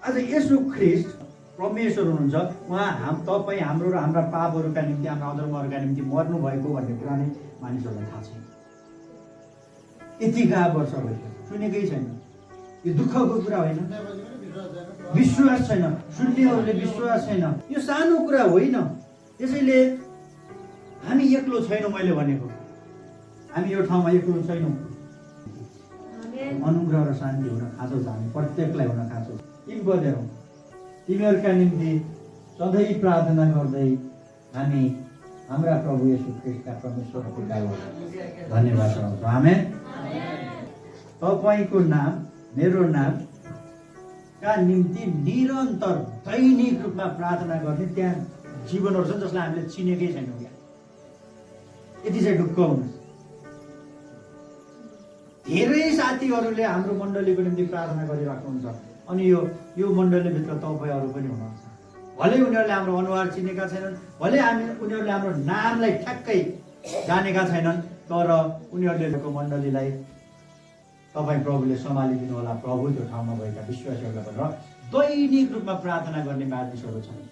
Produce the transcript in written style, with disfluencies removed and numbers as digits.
आज येशू ख्रिस्ट परमेश्वर हुनुहुन्छ, उहाँ तपाईँ हाम्रो र हाम्रा पापहरूका निम्ति, हाम्रा अधर्महरूका निम्ति मर्नु भएको भन्ने कुरा नै मानिसहरूलाई थाहा छैन। यतिका वर्ष भइसक्यो, सुनेकै छैन। यो दुःखको कुरा होइन, विश्वास छैन, सुन्नेहरूले विश्वास छैन। यो सानो कुरा होइन। त्यसैले हामी एक्लो छैनौँ। मैले भनेको हामी यो ठाउँमा एक्लो छैनौँ। अनुग्रह र शान्ति हुन खाँचो छ, हामी प्रत्येकलाई हुन खाँचो छ। तिमी बजारौँ, तिमीहरूका निम्ति सधैँ प्रार्थना गर्दै हामी हाम्रा प्रभु येशू ख्रिस्टका परमेश्वरको पितालाई धन्यवाद चढाउँछौँ। आमेन। तपाईँको नाम, मेरो नाम का निम्ति निरन्तर दैनिक रूपमा प्रार्थना गर्ने त्यहाँ जीवनहरू छन् जसलाई हामीले चिनेकै छैनौँ। यति चाहिँ ढुक्क हुनुहोस्। धेरै साथीहरूले हाम्रो मण्डलीको निम्ति प्रार्थना गरिराख्नुहुन्छ, अनि यो मण्डलीभित्र तपाईँहरू पनि हुनुहुन्छ। भले उनीहरूले हाम्रो अनुहार चिनेका छैनन्, भले उनीहरूले हाम्रो नामलाई ठ्याक्कै जानेका छैनन्, तर उनीहरूले मण्डलीलाई तपाईँ प्रभुले सम्हालिदिनु होला। प्रभु त्यो ठाउँमा भएका विश्वासीहरूलाई भनेर दैनिक रूपमा प्रार्थना गर्ने मानिसहरू छन्।